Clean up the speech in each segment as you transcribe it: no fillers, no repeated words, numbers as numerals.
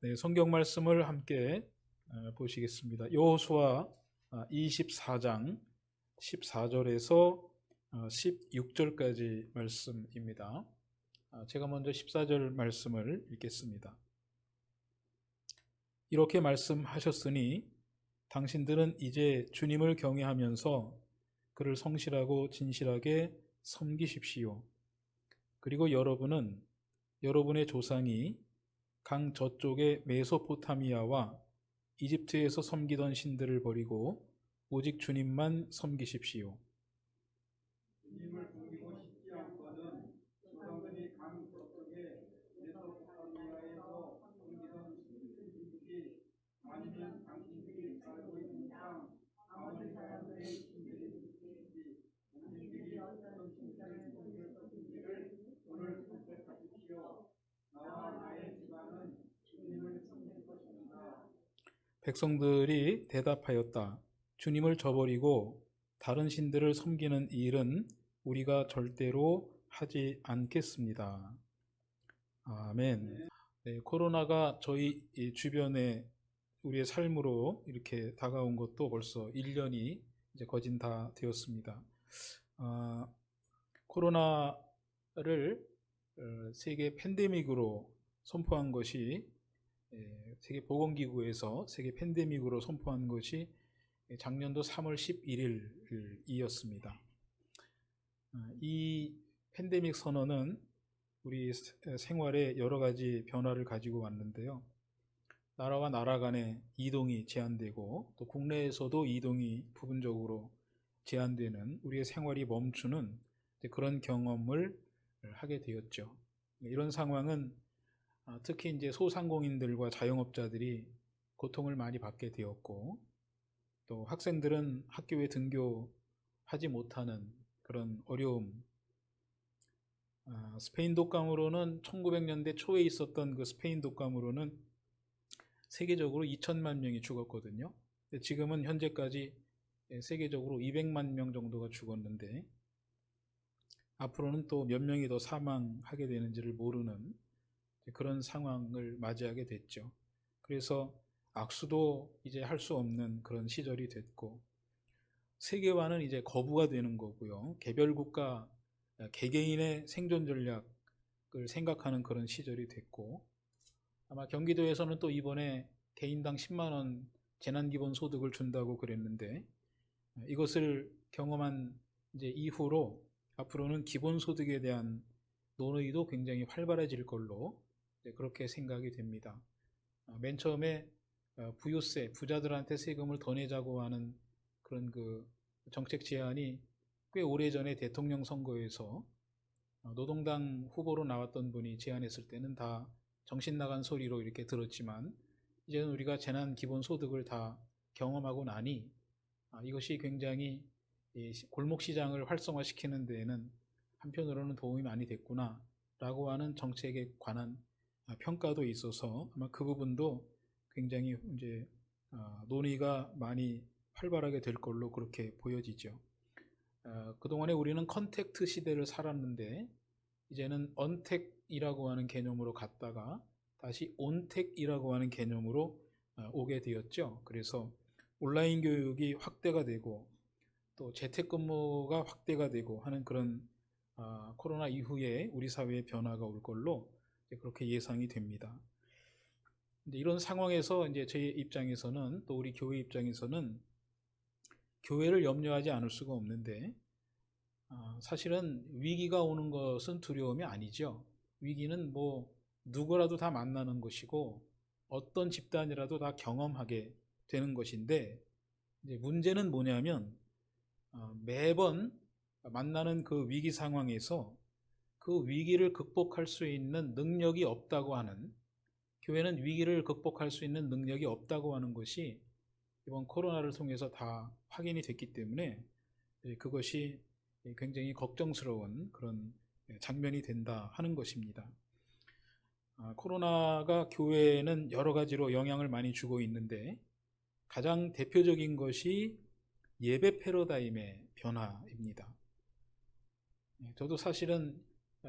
네, 성경 말씀을 함께 보시겠습니다. 여호수아 24장 14절에서 16절까지 말씀입니다. 제가 먼저 14절 말씀을 읽겠습니다. 이렇게 말씀하셨으니 당신들은 이제 주님을 경외하면서 그를 성실하고 진실하게 섬기십시오. 그리고 여러분은 여러분의 조상이 강 저쪽의 메소포타미아와 이집트에서 섬기던 신들을 버리고 오직 주님만 섬기십시오. 주님을 섬기고 싶지 않거든 조상들이 강 저쪽에 메소포타미아에서 섬기던 신들이지 아니면 당신들이 살고 있는 땅 아모리 사람들의 신들이 있지 당신들이 어떤 신들을 섬겼는지를 오늘 선택하십시오. 나와 나의 집안은 주님을 섬길 것입니다. 백성들이 대답하였다. 주님을 저버리고 다른 신들을 섬기는 일은 우리가 절대로 하지 않겠습니다. 아멘. 네, 코로나가 저희 주변에 우리의 삶으로 이렇게 다가온 것도 벌써 1년이 이제 거진 다 되었습니다. 코로나를 세계 팬데믹으로 선포한 것이 세계보건기구에서 세계 팬데믹으로 선포한 것이 작년도 3월 11일이었습니다. 이 팬데믹 선언은 우리 생활에 여러 가지 변화를 가지고 왔는데요. 나라와 나라 간의 이동이 제한되고 또 국내에서도 이동이 부분적으로 제한되는 우리의 생활이 멈추는 그런 경험을 하게 되었죠. 이런 상황은 특히 이제 소상공인들과 자영업자들이 고통을 많이 받게 되었고 또 학생들은 학교에 등교하지 못하는 그런 어려움. 스페인 독감으로는 1900년대 초에 있었던 그 스페인 독감으로는 세계적으로 2천만 명이 죽었거든요. 지금은 현재까지 세계적으로 200만 명 정도가 죽었는데 앞으로는 또 몇 명이 더 사망하게 되는지를 모르는 그런 상황을 맞이하게 됐죠. 그래서 악수도 이제 할 수 없는 그런 시절이 됐고 세계화는 이제 거부가 되는 거고요. 개별국가 개개인의 생존 전략을 생각하는 그런 시절이 됐고 아마 경기도에서는 또 이번에 개인당 10만 원 재난기본소득을 준다고 그랬는데 이것을 경험한 이제 이후로 앞으로는 기본소득에 대한 논의도 굉장히 활발해질 걸로 그렇게 생각이 됩니다. 맨 처음에 부유세, 부자들한테 세금을 더 내자고 하는 그런 그 정책 제안이 꽤 오래전에 대통령 선거에서 노동당 후보로 나왔던 분이 제안했을 때는 다 정신 나간 소리로 이렇게 들었지만 이제는 우리가 재난 기본소득을 다 경험하고 나니 이것이 굉장히 골목 시장을 활성화시키는 데에는 한편으로는 도움이 많이 됐구나 라고 하는 정책에 관한 평가도 있어서 아마 그 부분도 굉장히 이제 논의가 많이 활발하게 될 걸로 그렇게 보여지죠. 그동안에 우리는 컨택트 시대를 살았는데 이제는 언택이라고 하는 개념으로 갔다가 다시 온택이라고 하는 개념으로 오게 되었죠. 그래서 온라인 교육이 확대가 되고 또 재택근무가 확대가 되고 하는 그런 코로나 이후에 우리 사회의 변화가 올 걸로 그렇게 예상이 됩니다. 이런 상황에서 이제 제 입장에서는 또 우리 교회 입장에서는 교회를 염려하지 않을 수가 없는데 사실은 위기가 오는 것은 두려움이 아니죠. 위기는 뭐 누구라도 다 만나는 것이고 어떤 집단이라도 다 경험하게 되는 것인데 이제 문제는 뭐냐면 매번 만나는 그 위기 상황에서 그 위기를 극복할 수 있는 능력이 없다고 하는 교회는 위기를 극복할 수 있는 능력이 없다고 하는 것이 이번 코로나를 통해서 다 확인이 됐기 때문에 그것이 굉장히 걱정스러운 그런 장면이 된다 하는 것입니다. 코로나가 교회에는 여러 가지로 영향을 많이 주고 있는데 가장 대표적인 것이 예배 패러다임의 변화입니다. 저도 사실은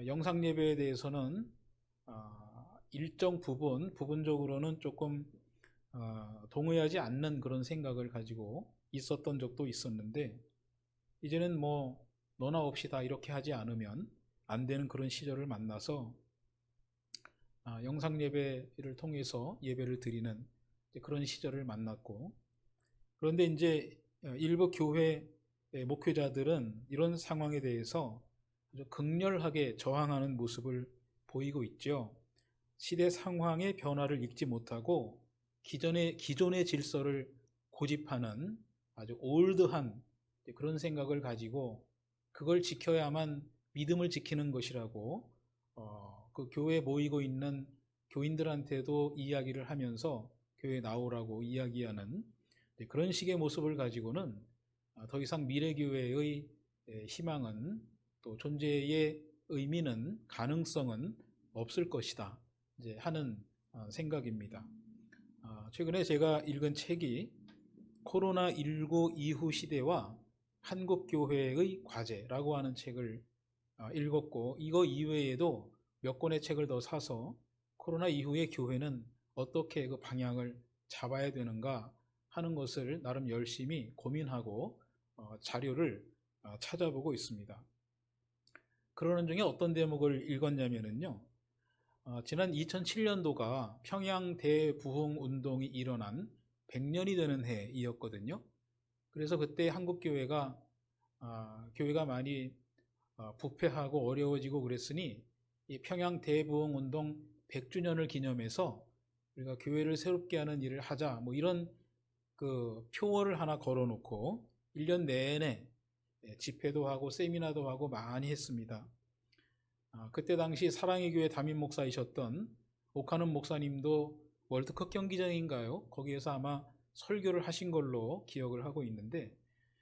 영상 예배에 대해서는 일정 부분적으로는 조금 동의하지 않는 그런 생각을 가지고 있었던 적도 있었는데, 이제는 뭐 너나 없이 다 이렇게 하지 않으면 안 되는 그런 시절을 만나서 영상 예배를 통해서 예배를 드리는 그런 시절을 만났고, 그런데 이제 일부 교회 목회자들은 이런 상황에 대해서 아주 극렬하게 저항하는 모습을 보이고 있죠. 시대 상황의 변화를 읽지 못하고 기존의 질서를 고집하는 아주 올드한 그런 생각을 가지고 그걸 지켜야만 믿음을 지키는 것이라고 그 교회에 모이고 있는 교인들한테도 이야기를 하면서 교회에 나오라고 이야기하는 그런 식의 모습을 가지고는 더 이상 미래교회의 희망은, 또 존재의 의미는, 가능성은 없을 것이다 이제 하는 생각입니다. 최근에 제가 읽은 책이 코로나19 이후 시대와 한국교회의 과제라고 하는 책을 읽었고, 이거 이외에도 몇 권의 책을 더 사서 코로나 이후의 교회는 어떻게 그 방향을 잡아야 되는가 하는 것을 나름 열심히 고민하고 자료를 찾아보고 있습니다. 그러는 중에 어떤 대목을 읽었냐면요, 지난 2007년도가 평양 대부흥 운동이 일어난 100년이 되는 해이었거든요. 그래서 그때 한국교회가 교회가 많이 부패하고 어려워지고 그랬으니 이 평양 대부흥 운동 100주년을 기념해서 우리가 교회를 새롭게 하는 일을 하자, 뭐 이런 그 표어를 하나 걸어놓고 1년 내내 집회도 하고 세미나도 하고 많이 했습니다. 그때 당시 사랑의 교회 담임 목사이셨던 오카는 목사님도 월드컵 경기장인가요? 거기에서 아마 설교를 하신 걸로 기억을 하고 있는데,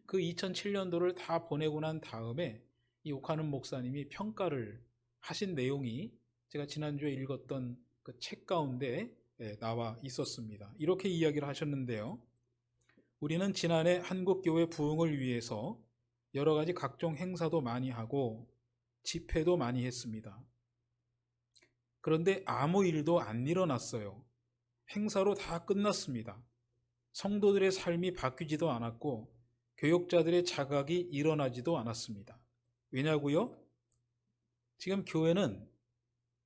그 2007년도를 다 보내고 난 다음에 이 오카는 목사님이 평가를 하신 내용이 제가 지난주에 읽었던 그 책 가운데 나와 있었습니다. 이렇게 이야기를 하셨는데요. 우리는 지난해 한국교회 부흥을 위해서 여러 가지 각종 행사도 많이 하고 집회도 많이 했습니다. 그런데 아무 일도 안 일어났어요. 행사로 다 끝났습니다. 성도들의 삶이 바뀌지도 않았고 교역자들의 자각이 일어나지도 않았습니다. 왜냐고요? 지금 교회는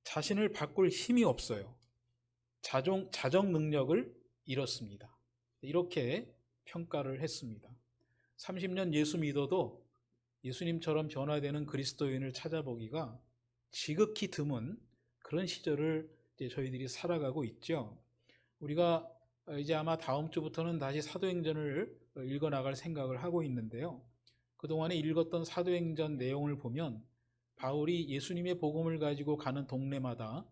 자신을 바꿀 힘이 없어요. 자정 능력을 잃었습니다. 이렇게 평가를 했습니다. 30년 예수 믿어도 예수님처럼 변화되는 그리스도인을 찾아보기가 지극히 드문 그런 시절을 이제 저희들이 살아가고 있죠. 우리가 이제 아마 다음 주부터는 다시 사도행전을 읽어 나갈 생각을 하고 있는데요. 그동안에 읽었던 사도행전 내용을 보면 바울이 예수님의 복음을 가지고 가는 동네마다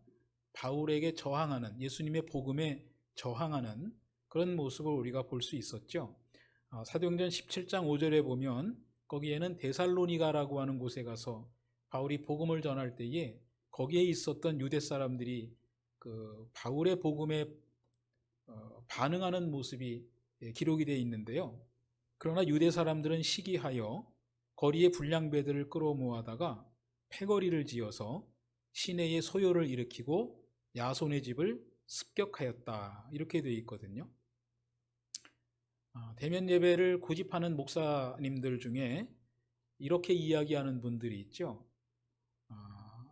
바울에게 저항하는, 예수님의 복음에 저항하는 그런 모습을 우리가 볼 수 있었죠. 사도행전 17장 5절에 보면 거기에는 데살로니가라고 하는 곳에 가서 바울이 복음을 전할 때에 거기에 있었던 유대 사람들이 그 바울의 복음에 반응하는 모습이 기록이 되어 있는데요. 그러나 유대 사람들은 시기하여 거리에 불량배들을 끌어모아다가 패거리를 지어서 시내에 소요를 일으키고 야손의 집을 습격하였다, 이렇게 되어 있거든요. 대면 예배를 고집하는 목사님들 중에 이렇게 이야기하는 분들이 있죠.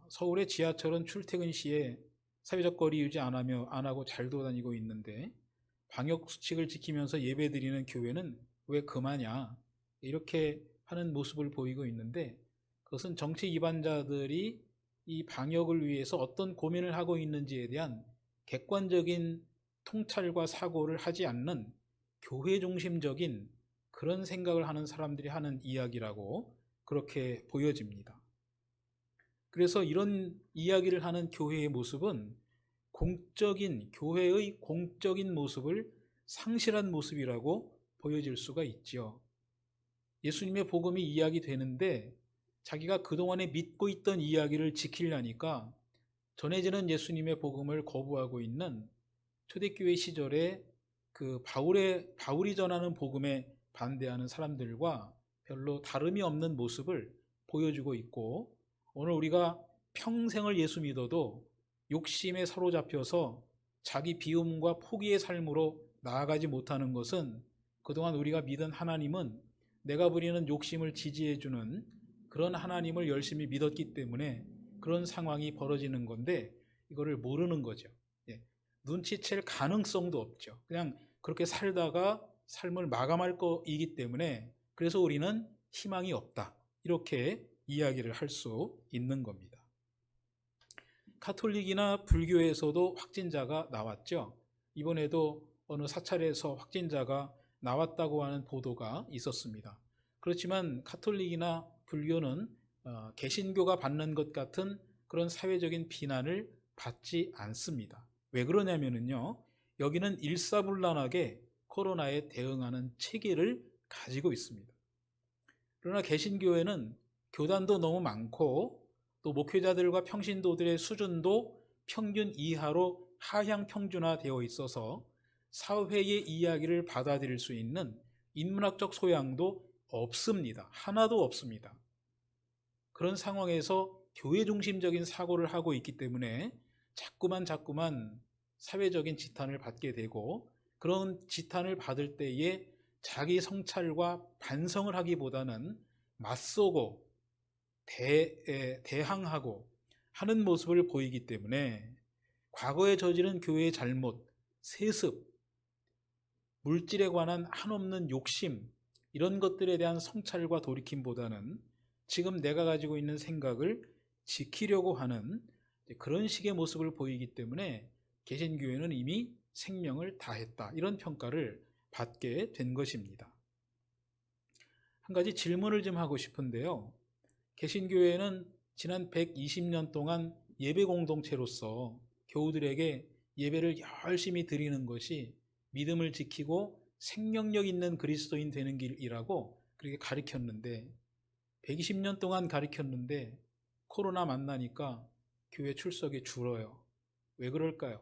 서울의 지하철은 출퇴근 시에 사회적 거리 유지 안 하고 잘 돌아다니고 있는데 방역 수칙을 지키면서 예배드리는 교회는 왜 그만이야? 이렇게 하는 모습을 보이고 있는데, 그것은 정치 이반자들이 이 방역을 위해서 어떤 고민을 하고 있는지에 대한 객관적인 통찰과 사고를 하지 않는 교회 중심적인 그런 생각을 하는 사람들이 하는 이야기라고 그렇게 보여집니다. 그래서 이런 이야기를 하는 교회의 모습은 교회의 공적인 모습을 상실한 모습이라고 보여질 수가 있죠. 예수님의 복음이 이야기되는데 자기가 그동안에 믿고 있던 이야기를 지키려니까 전해지는 예수님의 복음을 거부하고 있는 초대교회 시절에 그 바울이 전하는 복음에 반대하는 사람들과 별로 다름이 없는 모습을 보여주고 있고, 오늘 우리가 평생을 예수 믿어도 욕심에 사로잡혀서 자기 비움과 포기의 삶으로 나아가지 못하는 것은 그동안 우리가 믿은 하나님은 내가 부리는 욕심을 지지해주는 그런 하나님을 열심히 믿었기 때문에 그런 상황이 벌어지는 건데 이거를 모르는 거죠. 예. 눈치챌 가능성도 없죠. 그냥 그렇게 살다가 삶을 마감할 거이기 때문에 그래서 우리는 희망이 없다. 이렇게 이야기를 할 수 있는 겁니다. 가톨릭이나 불교에서도 확진자가 나왔죠. 이번에도 어느 사찰에서 확진자가 나왔다고 하는 보도가 있었습니다. 그렇지만 가톨릭이나 불교는 개신교가 받는 것 같은 그런 사회적인 비난을 받지 않습니다. 왜 그러냐면요, 여기는 일사불란하게 코로나에 대응하는 체계를 가지고 있습니다. 그러나 개신교회는 교단도 너무 많고 또 목회자들과 평신도들의 수준도 평균 이하로 하향 평준화되어 있어서 사회의 이야기를 받아들일 수 있는 인문학적 소양도 없습니다. 하나도 없습니다. 그런 상황에서 교회 중심적인 사고를 하고 있기 때문에 자꾸만 사회적인 지탄을 받게 되고 그런 지탄을 받을 때에 자기 성찰과 반성을 하기보다는 맞서고 대항하고 하는 모습을 보이기 때문에 과거에 저지른 교회의 잘못, 세습, 물질에 관한 한없는 욕심 이런 것들에 대한 성찰과 돌이킴보다는 지금 내가 가지고 있는 생각을 지키려고 하는 그런 식의 모습을 보이기 때문에 개신교회는 이미 생명을 다했다 이런 평가를 받게 된 것입니다. 한 가지 질문을 좀 하고 싶은데요. 개신교회는 지난 120년 동안 예배 공동체로서 교우들에게 예배를 열심히 드리는 것이 믿음을 지키고 생명력 있는 그리스도인 되는 길이라고 그렇게 가르쳤는데 120년 동안 가르쳤는데 코로나 만나니까 교회 출석이 줄어요. 왜 그럴까요?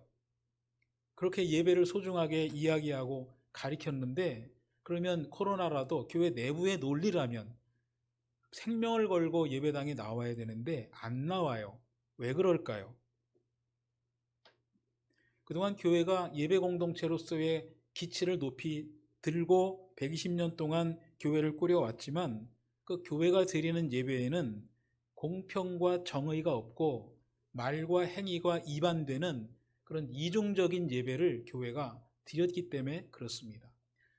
그렇게 예배를 소중하게 이야기하고 가르쳤는데 그러면 코로나라도 교회 내부의 논리라면 생명을 걸고 예배당에 나와야 되는데 안 나와요. 왜 그럴까요? 그동안 교회가 예배 공동체로서의 기치를 높이 들고 120년 동안 교회를 꾸려왔지만 그 교회가 드리는 예배에는 공평과 정의가 없고 말과 행위가 이반되는 그런 이중적인 예배를 교회가 드렸기 때문에 그렇습니다.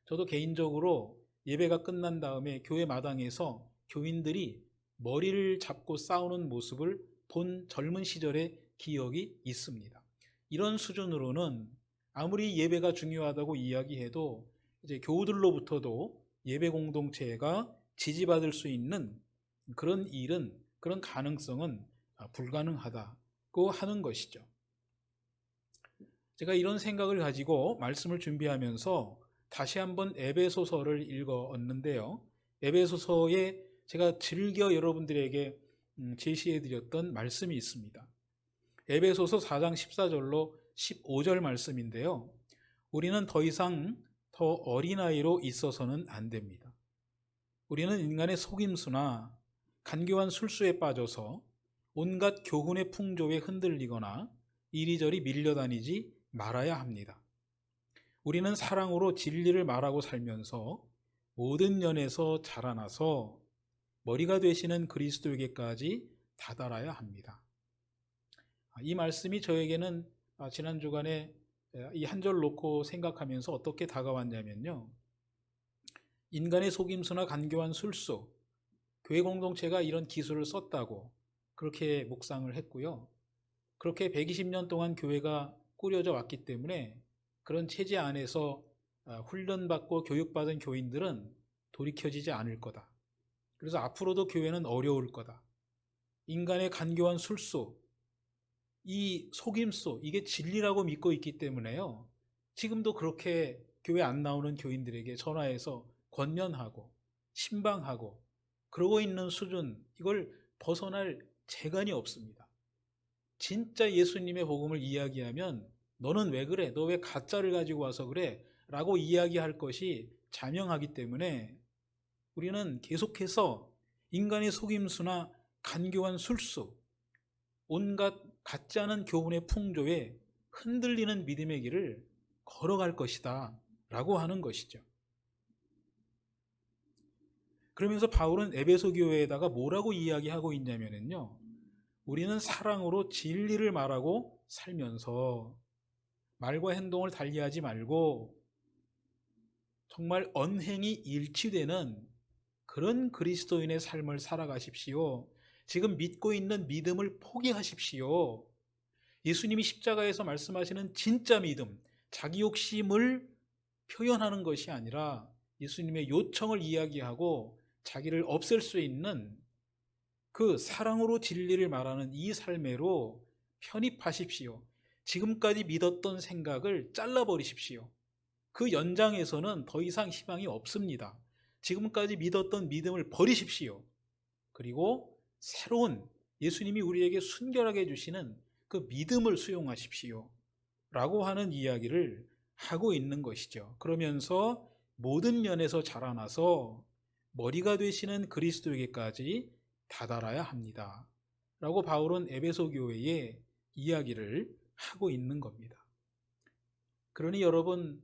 저도 개인적으로 예배가 끝난 다음에 교회 마당에서 교인들이 머리를 잡고 싸우는 모습을 본 젊은 시절의 기억이 있습니다. 이런 수준으로는 아무리 예배가 중요하다고 이야기해도 이제 교우들로부터도 예배 공동체가 지지받을 수 있는 그런 일은 그런 가능성은 불가능하다고 하는 것이죠. 제가 이런 생각을 가지고 말씀을 준비하면서 다시 한번 에베소서를 읽었는데요. 에베소서에 제가 즐겨 여러분들에게 제시해드렸던 말씀이 있습니다. 에베소서 4장 14절로 15절 말씀인데요. 우리는 더 이상 더 어린아이로 있어서는 안 됩니다. 우리는 인간의 속임수나 간교한 술수에 빠져서 온갖 교훈의 풍조에 흔들리거나 이리저리 밀려다니지 말아야 합니다. 우리는 사랑으로 진리를 말하고 살면서 모든 면에서 자라나서 머리가 되시는 그리스도에게까지 다다라야 합니다. 이 말씀이 저에게는 지난 주간에 이 한 절 놓고 생각하면서 어떻게 다가왔냐면요. 인간의 속임수나 간교한 술수, 교회 공동체가 이런 기술을 썼다고 그렇게 묵상을 했고요. 그렇게 120년 동안 교회가 꾸려져 왔기 때문에 그런 체제 안에서 훈련받고 교육받은 교인들은 돌이켜지지 않을 거다. 그래서 앞으로도 교회는 어려울 거다. 인간의 간교한 술수, 이 속임수, 이게 진리라고 믿고 있기 때문에요. 지금도 그렇게 교회 안 나오는 교인들에게 전화해서 권면하고 신방하고 그러고 있는 수준, 이걸 벗어날 재간이 없습니다. 진짜 예수님의 복음을 이야기하면 너는 왜 그래? 너 왜 가짜를 가지고 와서 그래? 라고 이야기할 것이 자명하기 때문에 우리는 계속해서 인간의 속임수나 간교한 술수, 온갖 같지 않은 교훈의 풍조에 흔들리는 믿음의 길을 걸어갈 것이다 라고 하는 것이죠. 그러면서 바울은 에베소 교회에다가 뭐라고 이야기하고 있냐면요, 우리는 사랑으로 진리를 말하고 살면서 말과 행동을 달리하지 말고 정말 언행이 일치되는 그런 그리스도인의 삶을 살아가십시오. 지금 믿고 있는 믿음을 포기하십시오. 예수님이 십자가에서 말씀하시는 진짜 믿음, 자기 욕심을 표현하는 것이 아니라 예수님의 요청을 이야기하고 자기를 없앨 수 있는 그 사랑으로 진리를 말하는 이 삶으로 편입하십시오. 지금까지 믿었던 생각을 잘라버리십시오. 그 연장에서는 더 이상 희망이 없습니다. 지금까지 믿었던 믿음을 버리십시오. 그리고 새로운 예수님이 우리에게 순결하게 해주시는 그 믿음을 수용하십시오 라고 하는 이야기를 하고 있는 것이죠. 그러면서 모든 면에서 자라나서 머리가 되시는 그리스도에게까지 다다라야 합니다 라고 바울은 에베소 교회에 이야기를 하고 있는 겁니다. 그러니 여러분,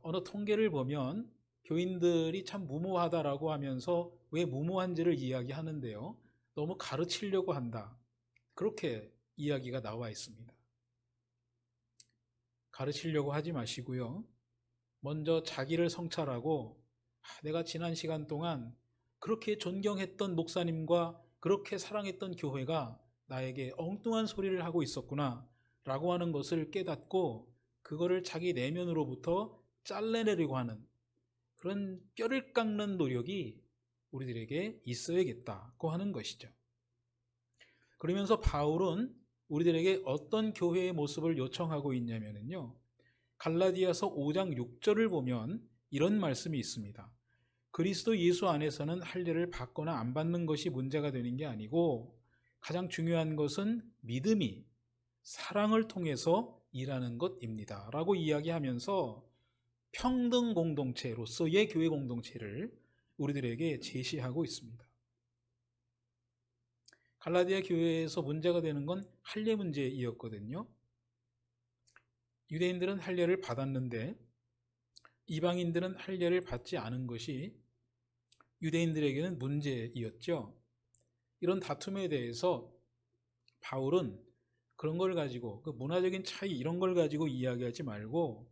어느 통계를 보면 교인들이 참 무모하다라고 하면서 왜 무모한지를 이야기하는데요, 너무 가르치려고 한다, 그렇게 이야기가 나와 있습니다. 가르치려고 하지 마시고요, 먼저 자기를 성찰하고 내가 지난 시간 동안 그렇게 존경했던 목사님과 그렇게 사랑했던 교회가 나에게 엉뚱한 소리를 하고 있었구나 라고 하는 것을 깨닫고 그거를 자기 내면으로부터 잘라내려고 하는 그런 뼈를 깎는 노력이 우리들에게 있어야겠다고 하는 것이죠. 그러면서 바울은 우리들에게 어떤 교회의 모습을 요청하고 있냐면요, 갈라디아서 5장 6절을 보면 이런 말씀이 있습니다. 그리스도 예수 안에서는 할례를 받거나 안 받는 것이 문제가 되는 게 아니고 가장 중요한 것은 믿음이 사랑을 통해서 일하는 것입니다 라고 이야기하면서 평등 공동체로서의 교회 공동체를 우리들에게 제시하고 있습니다. 갈라디아 교회에서 문제가 되는 건 할례 문제이었거든요. 유대인들은 할례를 받았는데 이방인들은 할례를 받지 않은 것이 유대인들에게는 문제이었죠. 이런 다툼에 대해서 바울은 그런 걸 가지고, 그 문화적인 차이 이런 걸 가지고 이야기하지 말고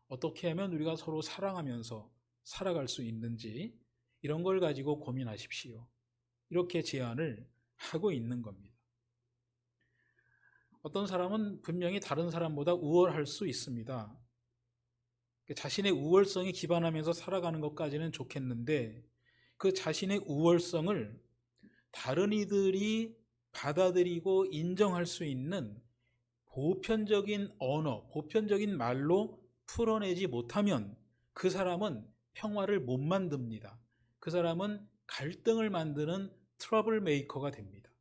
어떻게 하면 우리가 서로 사랑하면서 살아갈 수 있는지 이런 걸 가지고 고민하십시오. 이렇게 제안을 하고 있는 겁니다. 어떤 사람은 분명히 다른 사람보다 우월할 수 있습니다. 자신의 우월성에 기반하면서 살아가는 것까지는 좋겠는데 그 자신의 우월성을 다른 이들이 받아들이고 인정할 수 있는 보편적인 언어, 보편적인 말로 풀어내지 못하면 그 사람은 평화를 못 만듭니다. 그 사람은 갈등을 만드는 트러블 메이커가 됩니다.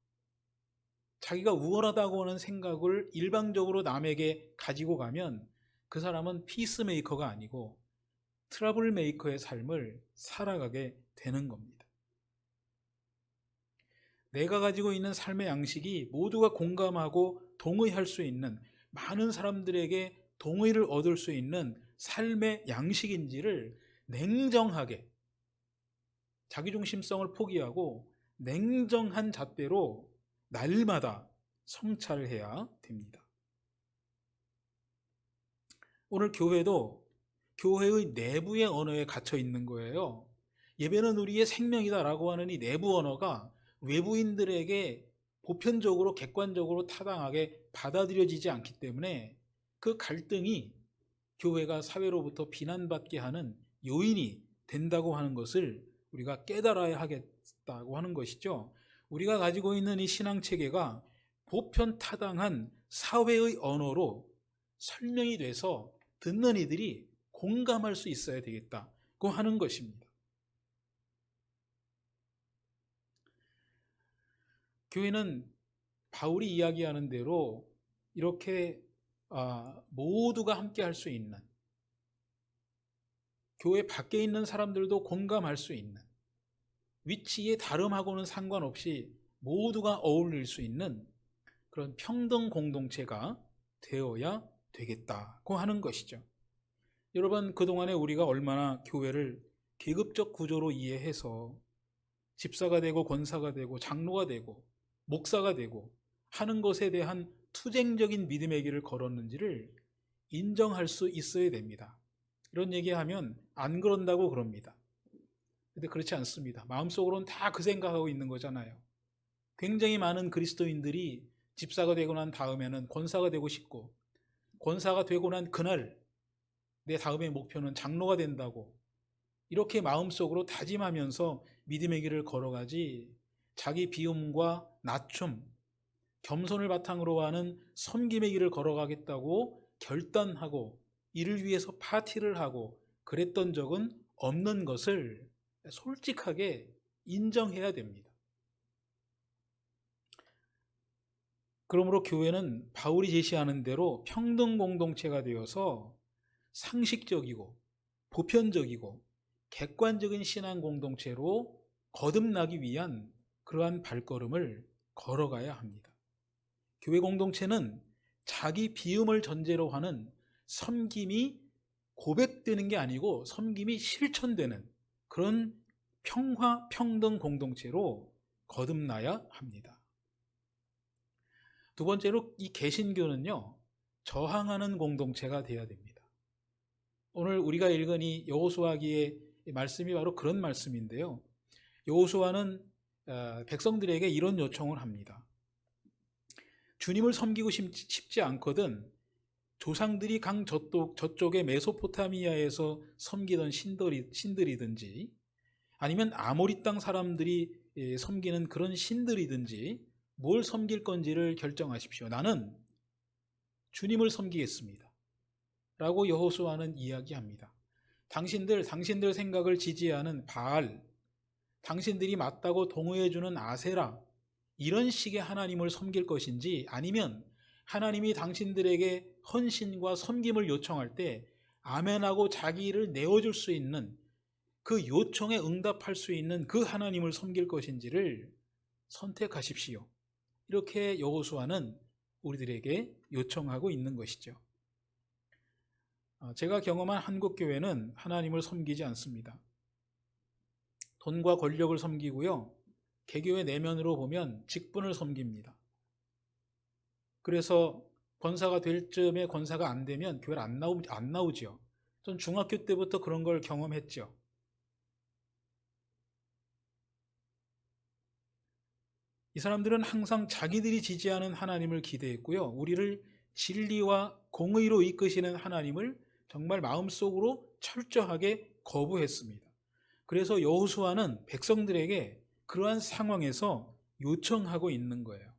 자기가 우월하다고 하는 생각을 일방적으로 남에게 가지고 가면 그 사람은 피스메이커가 아니고 트러블 메이커의 삶을 살아가게 되는 겁니다. 내가 가지고 있는 삶의 양식이 모두가 공감하고 동의할 수 있는, 많은 사람들에게 동의를 얻을 수 있는 삶의 양식인지를 냉정하게, 자기중심성을 포기하고 냉정한 잣대로 날마다 성찰을 해야 됩니다. 오늘 교회도 교회의 내부의 언어에 갇혀 있는 거예요. 예배는 우리의 생명이다라고 하는 이 내부 언어가 외부인들에게 보편적으로 객관적으로 타당하게 받아들여지지 않기 때문에 그 갈등이 교회가 사회로부터 비난받게 하는 요인이 된다고 하는 것을 우리가 깨달아야 하겠다고 하는 것이죠. 우리가 가지고 있는 이 신앙체계가 보편 타당한 사회의 언어로 설명이 돼서 듣는 이들이 공감할 수 있어야 되겠다고 하는 것입니다. 교회는 바울이 이야기하는 대로 이렇게 모두가 함께 할 수 있는, 교회 밖에 있는 사람들도 공감할 수 있는, 위치의 다름하고는 상관없이 모두가 어울릴 수 있는 그런 평등 공동체가 되어야 되겠다고 하는 것이죠. 여러분, 그동안에 우리가 얼마나 교회를 계급적 구조로 이해해서 집사가 되고 권사가 되고 장로가 되고 목사가 되고 하는 것에 대한 투쟁적인 믿음의 길을 걸었는지를 인정할 수 있어야 됩니다. 이런 얘기하면 안 그런다고 그럽니다. 근데 그렇지 않습니다. 마음속으로는 다 그 생각하고 있는 거잖아요. 굉장히 많은 그리스도인들이 집사가 되고 난 다음에는 권사가 되고 싶고, 권사가 되고 난 그날 내 다음의 목표는 장로가 된다고 이렇게 마음속으로 다짐하면서 믿음의 길을 걸어가지, 자기 비움과 낮춤, 겸손을 바탕으로 하는 섬김의 길을 걸어가겠다고 결단하고 이를 위해서 파티를 하고 그랬던 적은 없는 것을 솔직하게 인정해야 됩니다. 그러므로 교회는 바울이 제시하는 대로 평등 공동체가 되어서 상식적이고 보편적이고 객관적인 신앙 공동체로 거듭나기 위한 그러한 발걸음을 걸어가야 합니다. 교회 공동체는 자기 비움을 전제로 하는 섬김이 고백되는 게 아니고 섬김이 실천되는 그런 평화, 평등 공동체로 거듭나야 합니다. 두 번째로 이 개신교는요, 저항하는 공동체가 되어야 됩니다. 오늘 우리가 읽은 이 여호수아기의 말씀이 바로 그런 말씀인데요. 여호수아는 백성들에게 이런 요청을 합니다. 주님을 섬기고 싶지 않거든 조상들이 강 저쪽의 메소포타미아에서 섬기던 신들이든지 아니면 아모리 땅 사람들이 섬기는 그런 신들이든지 뭘 섬길 건지를 결정하십시오. 나는 주님을 섬기겠습니다. 라고 여호수아는 이야기합니다. 당신들 생각을 지지하는 바알, 당신들이 맞다고 동의해주는 아세라, 이런 식의 하나님을 섬길 것인지, 아니면 하나님이 당신들에게 헌신과 섬김을 요청할 때 아멘하고 자기 일을 내어줄 수 있는, 그 요청에 응답할 수 있는 그 하나님을 섬길 것인지를 선택하십시오. 이렇게 여호수아는 우리들에게 요청하고 있는 것이죠. 제가 경험한 한국 교회는 하나님을 섬기지 않습니다. 돈과 권력을 섬기고요, 개교의 내면으로 보면 직분을 섬깁니다. 그래서 권사가 될 즈음에 권사가 안 되면 교회를 안 나오죠. 전 중학교 때부터 그런 걸 경험했죠. 이 사람들은 항상 자기들이 지지하는 하나님을 기대했고요, 우리를 진리와 공의로 이끄시는 하나님을 정말 마음속으로 철저하게 거부했습니다. 그래서 여호수아는 백성들에게 그러한 상황에서 요청하고 있는 거예요.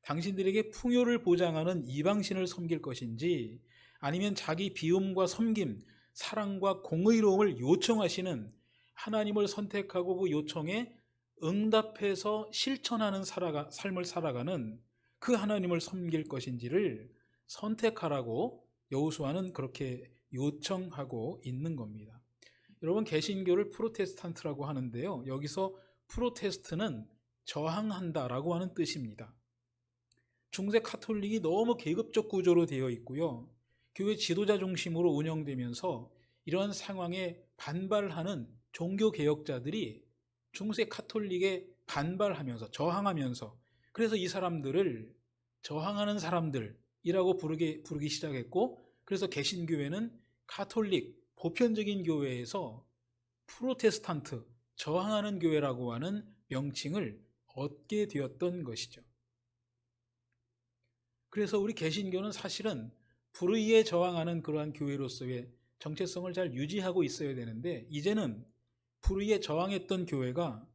당신들에게 풍요를 보장하는 이방신을 섬길 것인지, 아니면 자기 비움과 섬김, 사랑과 공의로움을 요청하시는 하나님을 선택하고 그 요청에 응답해서 실천하는 삶을 살아가는 그 하나님을 섬길 것인지를 선택하라고 여호수아는 그렇게 요청하고 있는 겁니다. 여러분, 개신교를 프로테스탄트라고 하는데요, 여기서 프로테스트는 저항한다라고 하는 뜻입니다. 중세 카톨릭이 너무 계급적 구조로 되어 있고요, 교회 지도자 중심으로 운영되면서 이러한 상황에 반발하는 종교개혁자들이 중세 카톨릭에 반발하면서 저항하면서, 그래서 이 사람들을 저항하는 사람들이라고 부르기 시작했고, 그래서 개신교회는 카톨릭 보편적인 교회에서 프로테스탄트, 저항하는 교회라고 하는 명칭을 얻게 되었던 것이죠. 그래서 우리 개신교는 사실은 불의에 저항하는 그러한 교회로서의 정체성을 잘 유지하고 있어야 되는데, 이제는 불의에 저항했던 교회가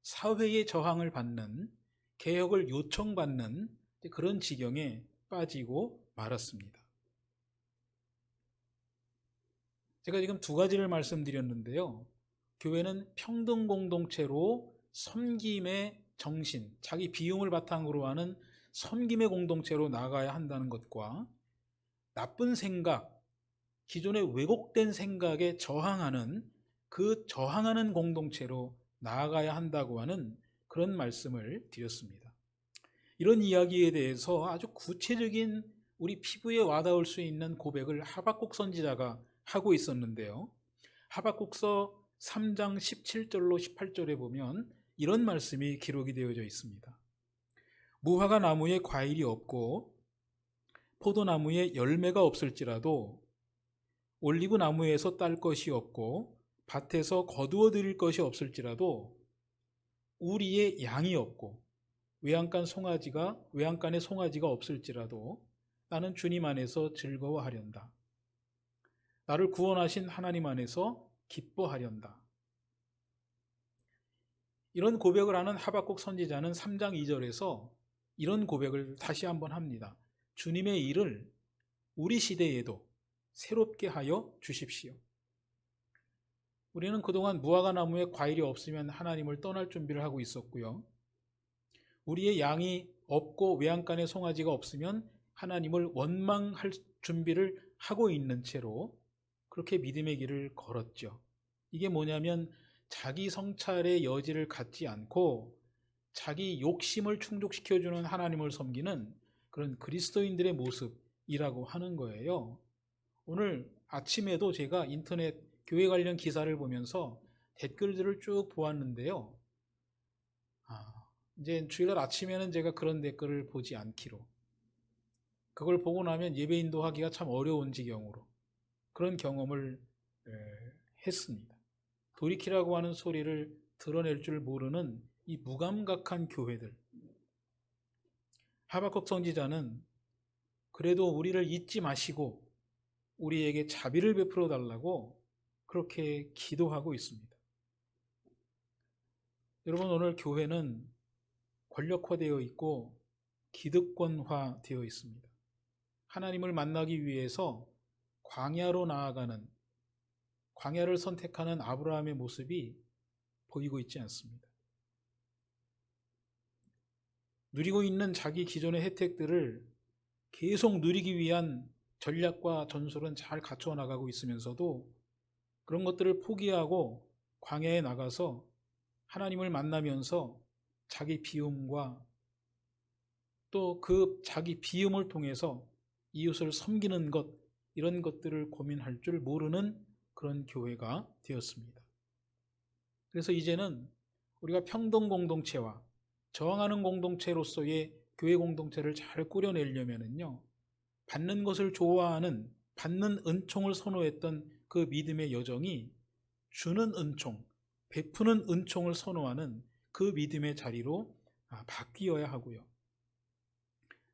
사회의 저항을 받는, 개혁을 요청받는 그런 지경에 빠지고 말았습니다. 제가 지금 두 가지를 말씀드렸는데요, 교회는 평등 공동체로 섬김의 정신, 자기 비움을 바탕으로 하는 섬김의 공동체로 나아가야 한다는 것과, 나쁜 생각, 기존의 왜곡된 생각에 저항하는 그 저항하는 공동체로 나아가야 한다고 하는 그런 말씀을 드렸습니다. 이런 이야기에 대해서 아주 구체적인 우리 피부에 와닿을 수 있는 고백을 하박국 선지자가 하고 있었는데요. 하박국서 3장 17절로 18절에 보면 이런 말씀이 기록이 되어져 있습니다. 무화과 나무에 과일이 없고 포도나무에 열매가 없을지라도 올리브 나무에서 딸 것이 없고 밭에서 거두어 드릴 것이 없을지라도 우리의 양이 없고 외양간에 송아지가 없을지라도 나는 주님 안에서 즐거워하련다. 나를 구원하신 하나님 안에서 기뻐하련다. 이런 고백을 하는 하박국 선지자는 3장 2절에서 이런 고백을 다시 한번 합니다. 주님의 일을 우리 시대에도 새롭게 하여 주십시오. 우리는 그동안 무화과 나무에 과일이 없으면 하나님을 떠날 준비를 하고 있었고요. 우리의 양이 없고 외양간에 송아지가 없으면 하나님을 원망할 준비를 하고 있는 채로 그렇게 믿음의 길을 걸었죠. 이게 뭐냐면 자기 성찰의 여지를 갖지 않고 자기 욕심을 충족시켜주는 하나님을 섬기는 그런 그리스도인들의 모습이라고 하는 거예요. 오늘 아침에도 제가 인터넷 교회 관련 기사를 보면서 댓글들을 쭉 보았는데요. 이제 주일날 아침에는 제가 그런 댓글을 보지 않기로. 그걸 보고 나면 예배 인도하기가 참 어려운 지경으로 그런 경험을 했습니다. 돌이키라고 하는 소리를 드러낼 줄 모르는 이 무감각한 교회들. 하박국 선지자는 그래도 우리를 잊지 마시고 우리에게 자비를 베풀어 달라고 그렇게 기도하고 있습니다. 여러분, 오늘 교회는 권력화되어 있고 기득권화되어 있습니다. 하나님을 만나기 위해서 광야를 선택하는 아브라함의 모습이 보이고 있지 않습니다. 누리고 있는 자기 기존의 혜택들을 계속 누리기 위한 전략과 전술은 잘 갖춰 나가고 있으면서도 그런 것들을 포기하고 광야에 나가서 하나님을 만나면서 자기 비움과 또 그 자기 비움을 통해서 이웃을 섬기는 것, 이런 것들을 고민할 줄 모르는 그런 교회가 되었습니다. 그래서 이제는 우리가 평등 공동체와 저항하는 공동체로서의 교회 공동체를 잘 꾸려내려면요, 받는 것을 좋아하는, 받는 은총을 선호했던 그 믿음의 여정이 주는 은총, 베푸는 은총을 선호하는 그 믿음의 자리로 바뀌어야 하고요.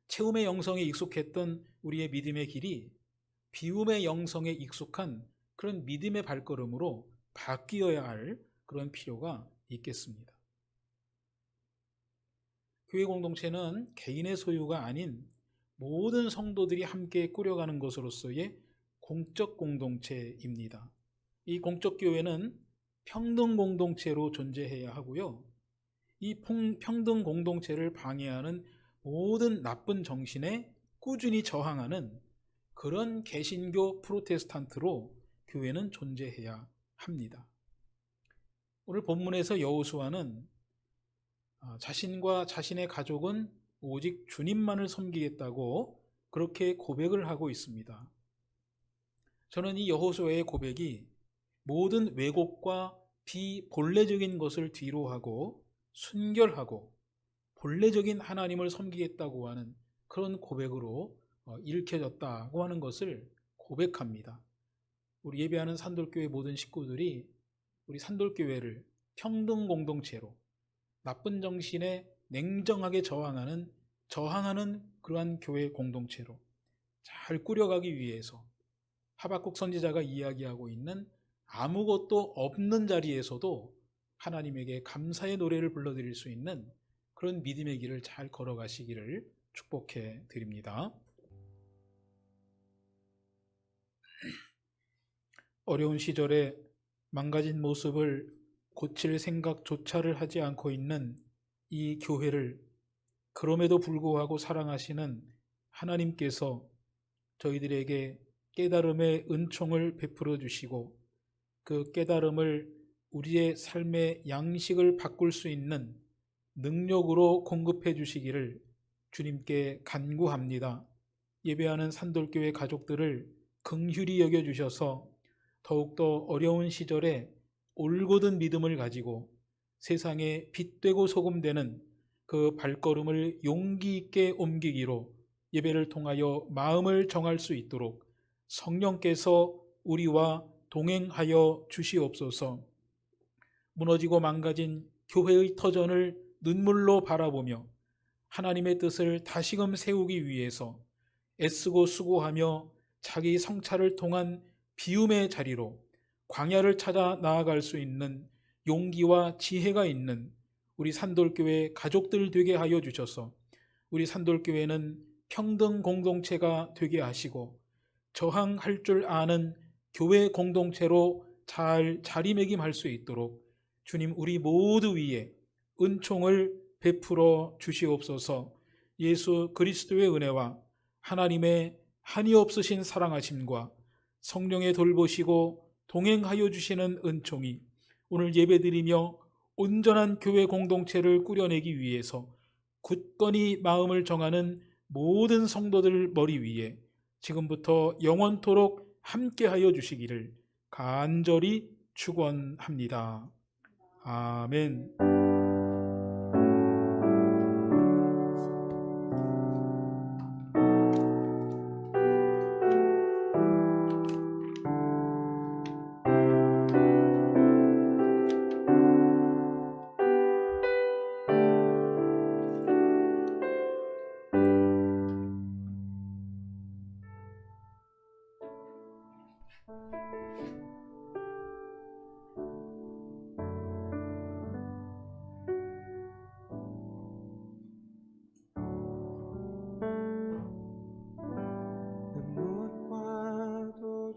채움의 영성에 익숙했던 우리의 믿음의 길이 비움의 영성에 익숙한 그런 믿음의 발걸음으로 바뀌어야 할 그런 필요가 있겠습니다. 교회 공동체는 개인의 소유가 아닌 모든 성도들이 함께 꾸려가는 것으로서의 공적 공동체입니다. 이 공적 교회는 평등 공동체로 존재해야 하고요. 이 평등 공동체를 방해하는 모든 나쁜 정신에 꾸준히 저항하는 그런 개신교 프로테스탄트로 교회는 존재해야 합니다. 오늘 본문에서 여호수아는 자신과 자신의 가족은 오직 주님만을 섬기겠다고 그렇게 고백을 하고 있습니다. 저는 이 여호수아의 고백이 모든 왜곡과 비본래적인 것을 뒤로하고 순결하고 본래적인 하나님을 섬기겠다고 하는 그런 고백으로 읽혀졌다고 하는 것을 고백합니다. 우리 예배하는 산돌교회 모든 식구들이 우리 산돌교회를 평등 공동체로 나쁜 정신에 냉정하게 저항하는 그러한 교회 공동체로 잘 꾸려가기 위해서 하박국 선지자가 이야기하고 있는 아무것도 없는 자리에서도 하나님에게 감사의 노래를 불러드릴 수 있는 그런 믿음의 길을 잘 걸어가시기를 축복해 드립니다. 어려운 시절에 망가진 모습을 고칠 생각조차를 하지 않고 있는 이 교회를 그럼에도 불구하고 사랑하시는 하나님께서 저희들에게 깨달음의 은총을 베풀어 주시고 그 깨달음을 우리의 삶의 양식을 바꿀 수 있는 능력으로 공급해 주시기를 주님께 간구합니다. 예배하는 산돌교회 가족들을 긍휼히 여겨주셔서 더욱더 어려운 시절에 올곧은 믿음을 가지고 세상에 빛되고 소금되는 그 발걸음을 용기 있게 옮기기로 예배를 통하여 마음을 정할 수 있도록 성령께서 우리와 동행하여 주시옵소서. 무너지고 망가진 교회의 터전을 눈물로 바라보며 하나님의 뜻을 다시금 세우기 위해서 애쓰고 수고하며 자기 성찰을 통한 비움의 자리로 광야를 찾아 나아갈 수 있는 용기와 지혜가 있는 우리 산돌교회 가족들 되게 하여 주셔서 우리 산돌교회는 평등 공동체가 되게 하시고 저항할 줄 아는 교회 공동체로 잘 자리매김할 수 있도록 주님 우리 모두 위에 은총을 베풀어 주시옵소서. 예수 그리스도의 은혜와 하나님의 한이 없으신 사랑하심과 성령의 돌보시고 동행하여 주시는 은총이 오늘 예배드리며 온전한 교회 공동체를 꾸려내기 위해서 굳건히 마음을 정하는 모든 성도들 머리 위에 지금부터 영원토록 함께하여 주시기를 간절히 축원합니다. 아멘.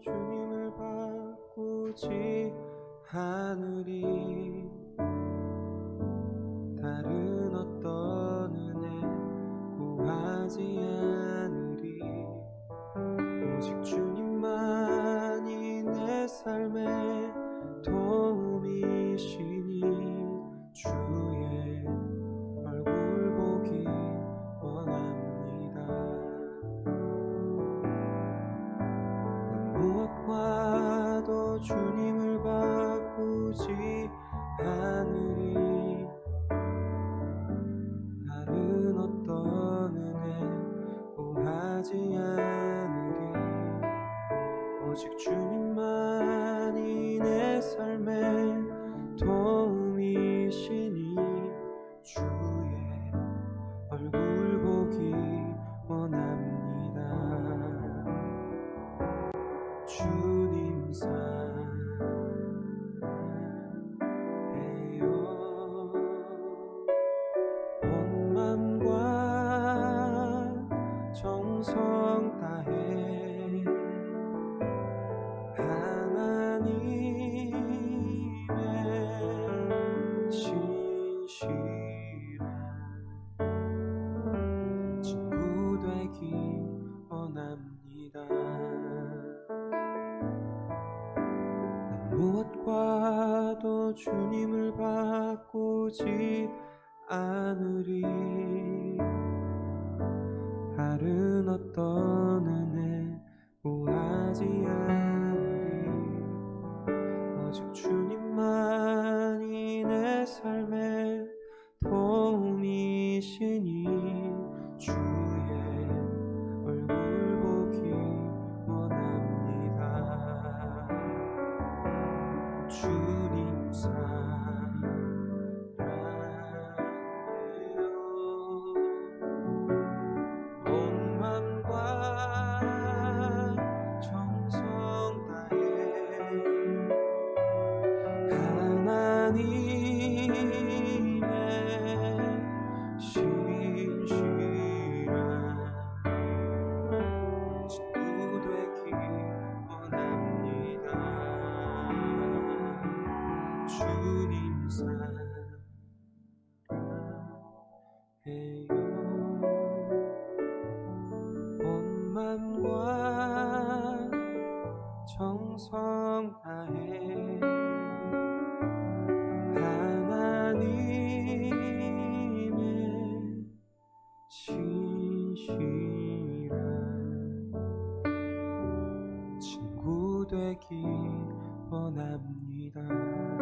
주님을 바꾸지 않으리. 다른 어떤 은혜 구하지 않으리. 오직 주님만이 내 삶의 도움이시니 주의 얼굴 보기 원합니다. 무엇과도 주님을 바꾸지 않으리. 다른 어떤 은혜 구하지 않으리. 오직 주님만이 내 삶의 도움이시니 주의 얼굴 보기 원합니다. 주님 사랑해요. 온 맘과 정성 다해 하나님의 신실한 친구 되기 원합니다. 무엇과도 주님을 바꾸지 않으리. 다른 어떤 은혜 구하지 않으리. 오직 주님만이 내 삶의 도움이시니 주의 얼굴 보기 원합니다. 주님 사랑해요. 온 맘과 정성 다해 하나님의 신실한 친구 되기 원합니다. 주님 사랑해요. 온 맘과 정성 다해 하나님의 되기 원합니다.